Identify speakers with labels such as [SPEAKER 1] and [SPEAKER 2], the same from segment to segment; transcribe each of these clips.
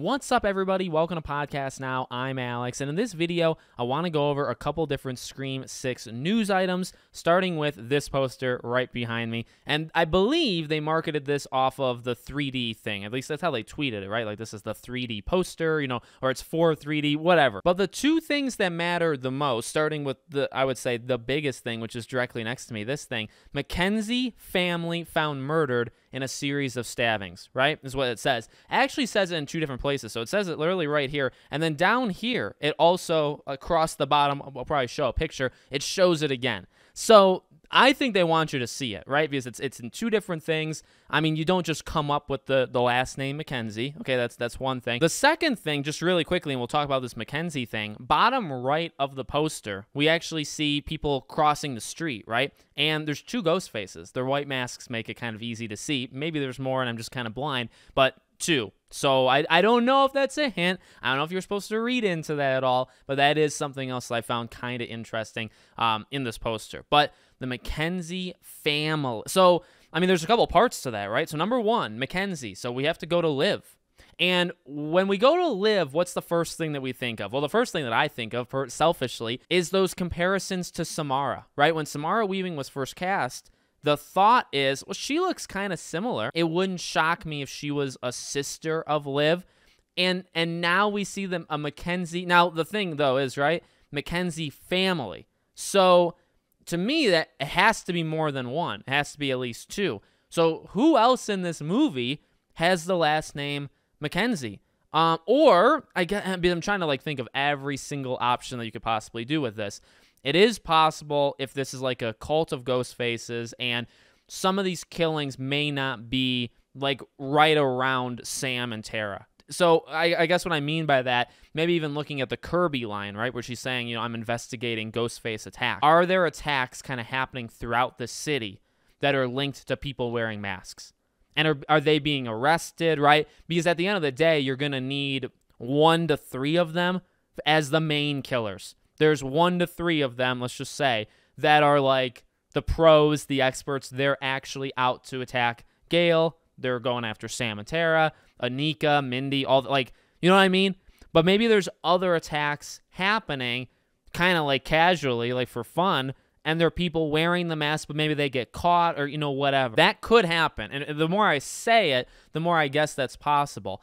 [SPEAKER 1] What's up, everybody? Welcome to Podcast Now. I'm Alex, and in this video, I want to go over a couple different Scream 6 news items, starting with this poster right behind me. And I believe they marketed this off of the 3D thing. At least that's how they tweeted it, right? Like, this is the 3D poster, or it's for 3D, whatever. But the two things that matter the most, starting with I would say the biggest thing, which is directly next to me, this thing, Mackenzie family found murdered in a series of stabbings, right? Is what it says. It actually says it in two different places. So it says it literally right here. And then down here, it also, across the bottom, I'll probably show a picture, it shows it again. So I think they want you to see it, right? Because it's in two different things. I mean, you don't just come up with the last name Mackenzie. Okay, that's one thing. The second thing, just really quickly, and we'll talk about this Mackenzie thing, bottom right of the poster, we actually see people crossing the street, right? And there's two ghost faces. Their white masks make it kind of easy to see. Maybe there's more and I'm just kind of blind, but two. So I don't know if that's a hint. I don't know if you're supposed to read into that at all, but that is something else that I found kind of interesting in this poster. But the Mackenzie family. So, I mean, there's a couple parts to that, right? So number one, Mackenzie. So we have to go to Liv. And when we go to Liv, what's the first thing that we think of? Well, the first thing that I think of, selfishly, is those comparisons to Samara, right? When Samara Weaving was first cast, the thought is, well, she looks kind of similar. It wouldn't shock me if she was a sister of Liv. And now we see them, a Mackenzie. Now, the thing, though, is, right, Mackenzie family. So to me, that it has to be more than one. It has to be at least two. So who else in this movie has the last name Mackenzie? Or I'm trying to think of every single option that you could possibly do with this. It is possible if this is like a cult of ghost faces and some of these killings may not be like right around Sam and Tara. So I guess what I mean by that, maybe even looking at the Kirby line, right, where she's saying, I'm investigating Ghostface attack. Are there attacks kind of happening throughout the city that are linked to people wearing masks? And are they being arrested, right? Because at the end of the day, you're going to need 1 to 3 of them as the main killers. There's 1 to 3 of them, let's just say, that are like the pros, the experts. They're actually out to attack Gale. They're going after Sam and Tara, Anika, Mindy, all you know what I mean? But maybe there's other attacks happening kind of like casually, like for fun, and there are people wearing the mask, but maybe they get caught or, whatever. That could happen. And the more I say it, the more I guess that's possible.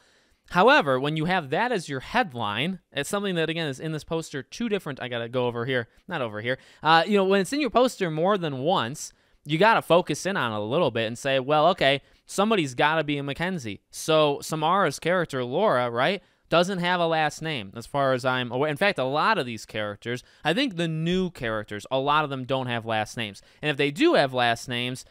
[SPEAKER 1] However, when you have that as your headline, it's something that, again, is in this poster, two different, I got to go over here, not over here. When it's in your poster more than once, you got to focus in on it a little bit and say, well, okay, somebody's got to be a Mackenzie. So Samara's character, Laura, right, doesn't have a last name as far as I'm aware. In fact, a lot of these characters, I think the new characters, a lot of them don't have last names. And if they do have last names,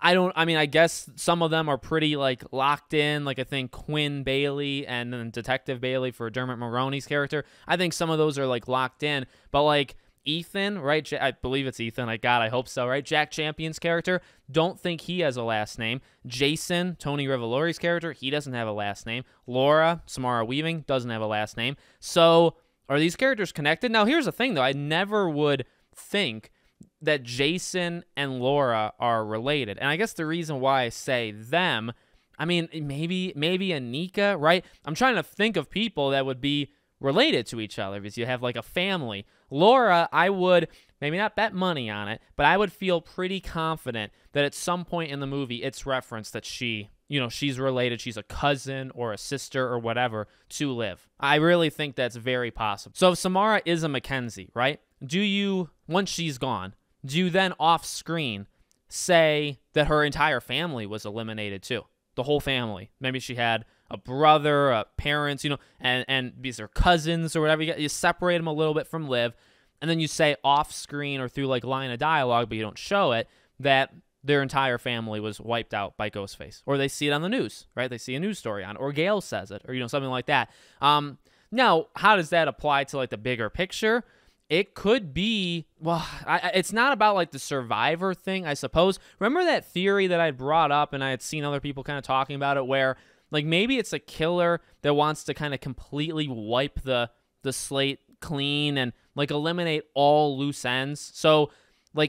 [SPEAKER 1] I guess some of them are pretty locked in, I think Quinn Bailey and then Detective Bailey for Dermot Mulroney's character. I think some of those are locked in, but Ethan, right? I believe it's Ethan. I hope so, right? Jack Champion's character, don't think he has a last name. Jason, Tony Revolori's character, he doesn't have a last name. Laura, Samara Weaving, doesn't have a last name. So are these characters connected? Now, here's the thing, though. I never would think that Jason and Laura are related. And I guess the reason why I say them, maybe Anika, right? I'm trying to think of people that would be related to each other because you have a family. Laura, I would maybe not bet money on it, but I would feel pretty confident that at some point in the movie it's referenced that she's related, she's a cousin or a sister or whatever to Liv. I really think that's very possible. So if Samara is a Mackenzie, right? Once she's gone, do you then off screen say that her entire family was eliminated too? The whole family. Maybe she had a brother, parents, and these are cousins or whatever. You separate them a little bit from Liv, and then you say off screen or through line of dialogue, but you don't show it, that their entire family was wiped out by Ghostface. Or they see it on the news, right? They see a news story on it, or Gale says it, or something like that. Now, how does that apply to the bigger picture? It could be, it's not about the survivor thing, I suppose. Remember that theory that I brought up and I had seen other people kind of talking about it where maybe it's a killer that wants to kind of completely wipe the slate clean and eliminate all loose ends. So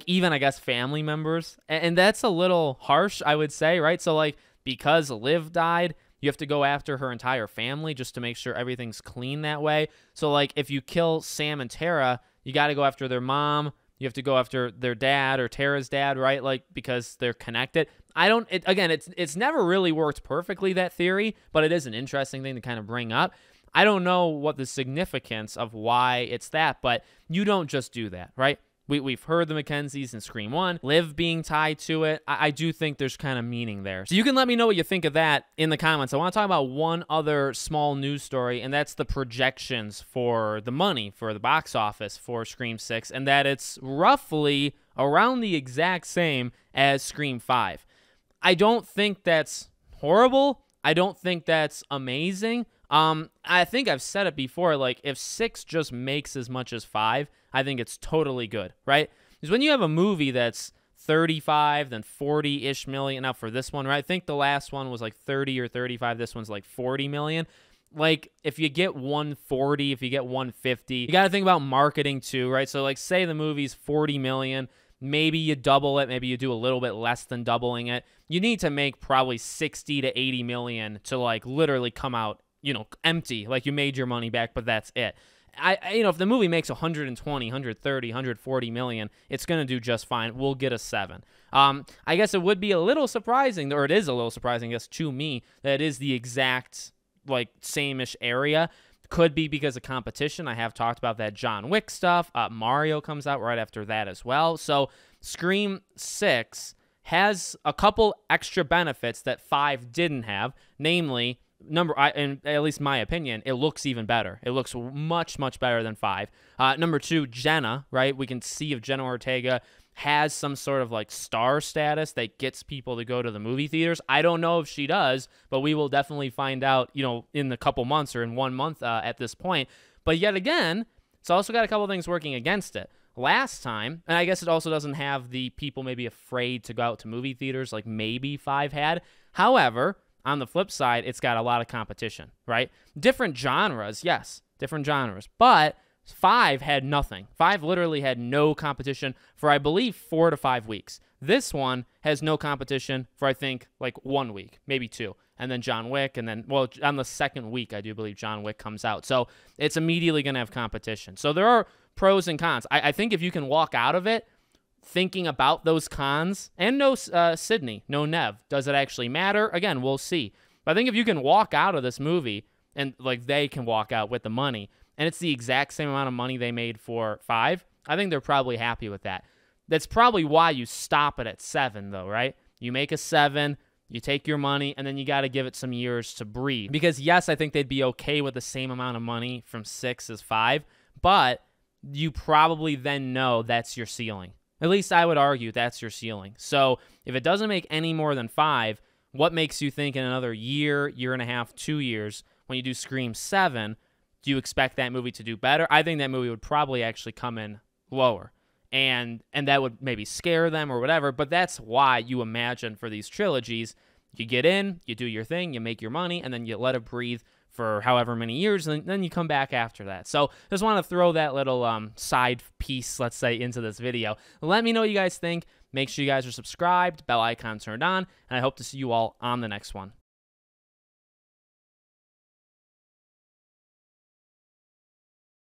[SPEAKER 1] even, I guess, family members. And that's a little harsh, I would say, right? So because Liv died, you have to go after her entire family just to make sure everything's clean that way. So, like, if you kill Sam and Tara, you got to go after their mom. You have to go after their dad or Tara's dad, right? Like, because they're connected. It's never really worked perfectly, that theory, but it is an interesting thing to kind of bring up. I don't know what the significance of why it's that, but you don't just do that, right? We've heard the Mackenzies in Scream 1, Liv being tied to it. I do think there's kind of meaning there. So you can let me know what you think of that in the comments. I want to talk about one other small news story, and that's the projections for the money for the box office for Scream 6, and that it's roughly around the exact same as Scream 5. I don't think that's horrible. I don't think that's amazing. I think I've said it before, like, if 6 just makes as much as 5, I think it's totally good, right? Because when you have a movie that's 35, then 40-ish million, now for this one, right? I think the last one was like 30 or 35, this one's like 40 million. Like, if you get 140, if you get 150, you got to think about marketing too, right? So, like, say the movie's 40 million, maybe you double it, maybe you do a little bit less than doubling it. You need to make probably 60 to 80 million to, like, literally come out, you know, empty, like you made your money back, but that's it. If the movie makes 120, 130, 140 million, it's going to do just fine. We'll get a 7. I guess it would be a little surprising, or it is a little surprising, I guess, to me, that it is the exact, like, same-ish area. Could be because of competition. I have talked about that John Wick stuff. Mario comes out right after that as well. So Scream 6 has a couple extra benefits that 5 didn't have, namely, in at least my opinion, it looks even better. It looks much, much better than 5. Number 2, Jenna, right? We can see if Jenna Ortega has some sort of, like, star status that gets people to go to the movie theaters. I don't know if she does, but we will definitely find out, you know, in a couple months or in 1 month at this point. But yet again, it's also got a couple things working against it. Last time, and I guess it also doesn't have the people maybe afraid to go out to movie theaters like maybe 5 had. However, on the flip side, it's got a lot of competition, right? Different genres, yes, different genres. But 5 had nothing. 5 literally had no competition for, I believe, 4 to 5 weeks. This one has no competition for, I think, like 1 week, maybe 2. And then John Wick, and then, well, on the second week, I do believe John Wick comes out. So it's immediately going to have competition. So there are pros and cons. I think if you can walk out of it thinking about those cons, and no Sydney, no Nev, does it actually matter? Again, we'll see. But I think if you can walk out of this movie, and, like, they can walk out with the money, and it's the exact same amount of money they made for 5, I think they're probably happy with that. That's probably why you stop it at 7, though, right? You make a 7, you take your money, and then you got to give it some years to breathe. Because, yes, I think they'd be okay with the same amount of money from 6 as 5, but you probably then know that's your ceiling. At least I would argue that's your ceiling. So if it doesn't make any more than 5, what makes you think in another year, year and a half, 2 years, when you do Scream 7, do you expect that movie to do better? I think that movie would probably actually come in lower. And that would maybe scare them or whatever, but that's why you imagine for these trilogies, you get in, you do your thing, you make your money, and then you let it breathe for however many years, and then you come back after that. So just want to throw that little side piece, let's say, into this video. Let me know what you guys think. Make sure you guys are subscribed, bell icon turned on, and I hope to see you all on the next one.